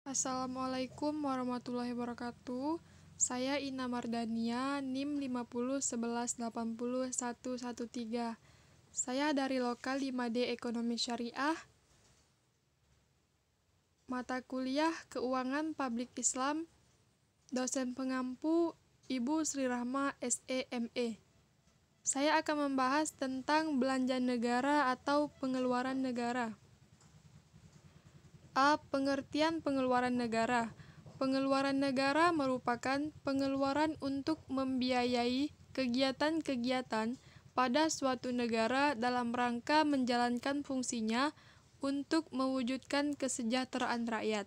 Assalamualaikum warahmatullahi wabarakatuh. Saya Ina Mardania, NIM 5011801113. Saya dari Lokal 5D Ekonomi Syariah, mata kuliah Keuangan Publik Islam, dosen pengampu Ibu Sri Rahma SEME. Saya akan membahas tentang belanja negara atau pengeluaran negara. A. Pengertian pengeluaran negara. Pengeluaran negara merupakan pengeluaran untuk membiayai kegiatan-kegiatan pada suatu negara dalam rangka menjalankan fungsinya untuk mewujudkan kesejahteraan rakyat.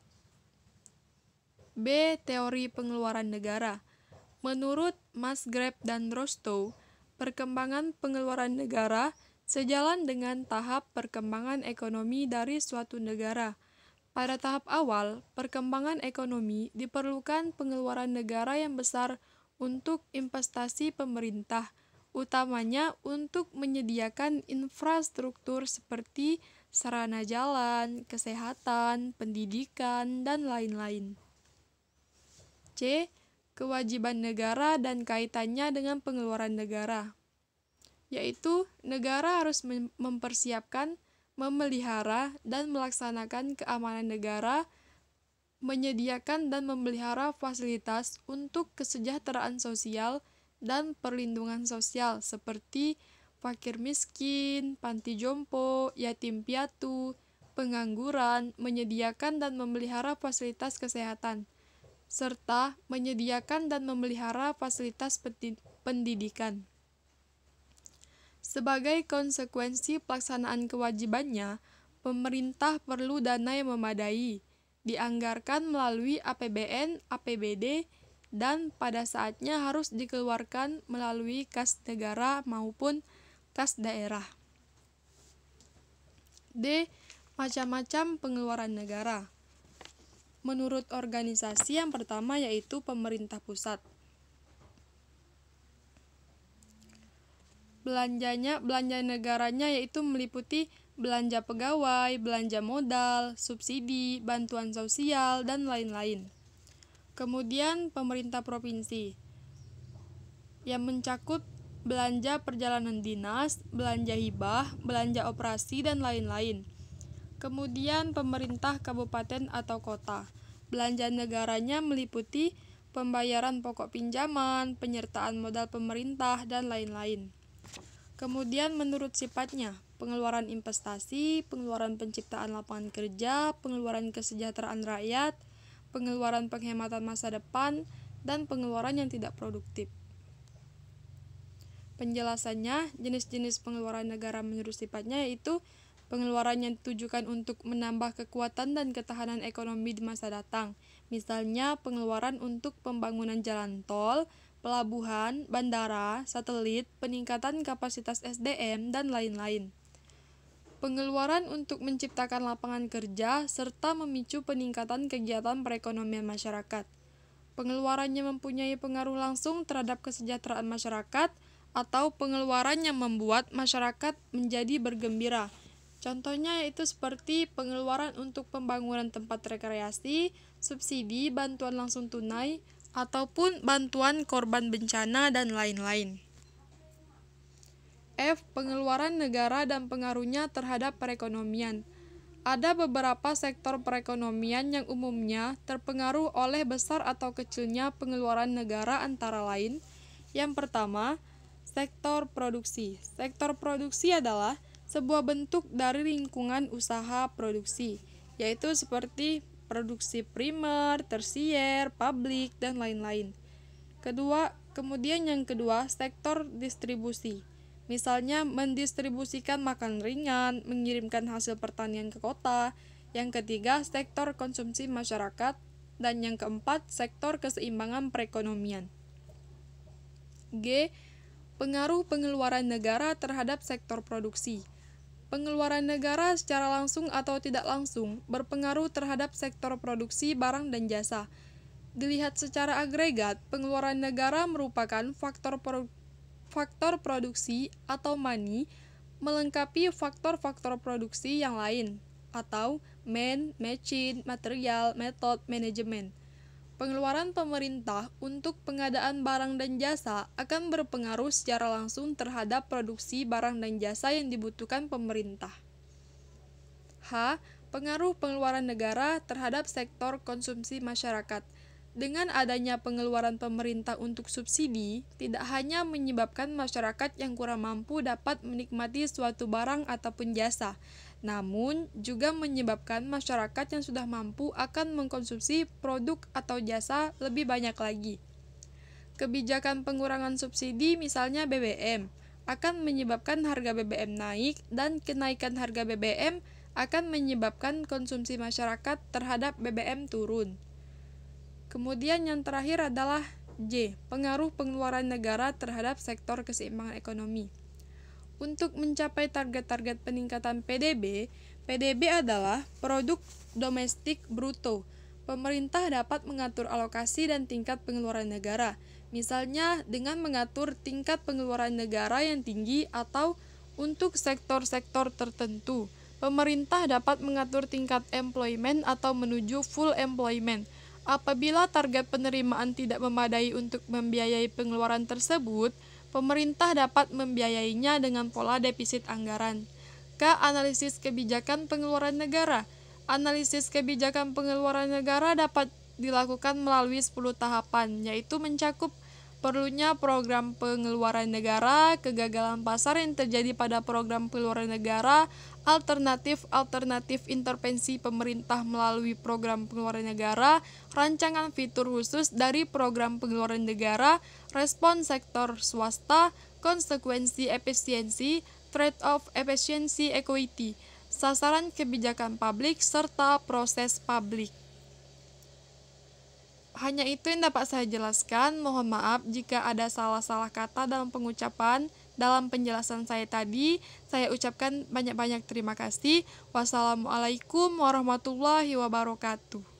B. Teori pengeluaran negara. Menurut Musgrave dan Rostow, perkembangan pengeluaran negara sejalan dengan tahap perkembangan ekonomi dari suatu negara. Pada tahap awal perkembangan ekonomi diperlukan pengeluaran negara yang besar untuk investasi pemerintah, utamanya untuk menyediakan infrastruktur seperti sarana jalan, kesehatan, pendidikan, dan lain-lain. C. Kewajiban negara dan kaitannya dengan pengeluaran negara, yaitu negara harus mempersiapkan, memelihara dan melaksanakan keamanan negara, menyediakan dan memelihara fasilitas untuk kesejahteraan sosial dan perlindungan sosial seperti fakir miskin, panti jompo, yatim piatu, pengangguran, menyediakan dan memelihara fasilitas kesehatan, serta menyediakan dan memelihara fasilitas pendidikan. Sebagai konsekuensi pelaksanaan kewajibannya, pemerintah perlu dana yang memadai, dianggarkan melalui APBN, APBD, dan pada saatnya harus dikeluarkan melalui kas negara maupun kas daerah. D. Macam-macam pengeluaran negara. Menurut organisasi yang pertama yaitu pemerintah pusat. Belanja negaranya yaitu meliputi belanja pegawai, belanja modal, subsidi, bantuan sosial, dan lain-lain. Kemudian pemerintah provinsi yang mencakup belanja perjalanan dinas, belanja hibah, belanja operasi, dan lain-lain. Kemudian pemerintah kabupaten atau kota. Belanja negaranya meliputi pembayaran pokok pinjaman, penyertaan modal pemerintah, dan lain-lain. Kemudian menurut sifatnya, pengeluaran investasi, pengeluaran penciptaan lapangan kerja, pengeluaran kesejahteraan rakyat, pengeluaran penghematan masa depan, dan pengeluaran yang tidak produktif. Penjelasannya, jenis-jenis pengeluaran negara menurut sifatnya yaitu pengeluaran yang ditujukan untuk menambah kekuatan dan ketahanan ekonomi di masa datang. Misalnya pengeluaran untuk pembangunan jalan tol, pelabuhan, bandara, satelit, peningkatan kapasitas SDM, dan lain-lain. Pengeluaran untuk menciptakan lapangan kerja serta memicu peningkatan kegiatan perekonomian masyarakat. Pengeluarannya mempunyai pengaruh langsung terhadap kesejahteraan masyarakat atau pengeluaran yang membuat masyarakat menjadi bergembira. Contohnya yaitu seperti pengeluaran untuk pembangunan tempat rekreasi, subsidi, bantuan langsung tunai, ataupun bantuan korban bencana, dan lain-lain. F. Pengeluaran negara dan pengaruhnya terhadap perekonomian. Ada beberapa sektor perekonomian yang umumnya terpengaruh oleh besar atau kecilnya pengeluaran negara antara lain. Yang pertama, sektor produksi. Sektor produksi adalah sebuah bentuk dari lingkungan usaha produksi, yaitu seperti produksi primer, tersier, publik, dan lain-lain. Kemudian yang kedua, sektor distribusi. Misalnya mendistribusikan makan ringan, mengirimkan hasil pertanian ke kota. Yang ketiga, sektor konsumsi masyarakat. Dan yang keempat, sektor keseimbangan perekonomian. G. Pengaruh pengeluaran negara terhadap sektor produksi. Pengeluaran negara secara langsung atau tidak langsung berpengaruh terhadap sektor produksi barang dan jasa. Dilihat secara agregat, pengeluaran negara merupakan faktor produksi atau money melengkapi faktor-faktor produksi yang lain atau machine, material, metode, manajemen. Pengeluaran pemerintah untuk pengadaan barang dan jasa akan berpengaruh secara langsung terhadap produksi barang dan jasa yang dibutuhkan pemerintah. H. Pengaruh pengeluaran negara terhadap sektor konsumsi masyarakat. Dengan adanya pengeluaran pemerintah untuk subsidi, tidak hanya menyebabkan masyarakat yang kurang mampu dapat menikmati suatu barang ataupun jasa, namun juga menyebabkan masyarakat yang sudah mampu akan mengkonsumsi produk atau jasa lebih banyak lagi. Kebijakan pengurangan subsidi, misalnya BBM, akan menyebabkan harga BBM naik, dan kenaikan harga BBM akan menyebabkan konsumsi masyarakat terhadap BBM turun. Kemudian yang terakhir adalah J. Pengaruh pengeluaran negara terhadap sektor keseimbangan ekonomi. Untuk mencapai target-target peningkatan PDB, PDB adalah produk domestik bruto. Pemerintah dapat mengatur alokasi dan tingkat pengeluaran negara, misalnya dengan mengatur tingkat pengeluaran negara yang tinggi atau untuk sektor-sektor tertentu. Pemerintah dapat mengatur tingkat employment atau menuju full employment. Apabila target penerimaan tidak memadai untuk membiayai pengeluaran tersebut, pemerintah dapat membiayainya dengan pola defisit anggaran. K. Analisis kebijakan pengeluaran negara. Analisis kebijakan pengeluaran negara dapat dilakukan melalui 10 tahapan, yaitu mencakup perlunya program pengeluaran negara, kegagalan pasar yang terjadi pada program pengeluaran negara, alternatif intervensi pemerintah melalui program pengeluaran negara, rancangan fitur khusus dari program pengeluaran negara, respon sektor swasta, konsekuensi efisiensi, trade-off efficiency equity, sasaran kebijakan publik, serta proses publik. Hanya itu yang dapat saya jelaskan. Mohon maaf jika ada salah-salah kata dalam pengucapan. Dalam penjelasan saya tadi, saya ucapkan banyak-banyak terima kasih. Wassalamualaikum warahmatullahi wabarakatuh.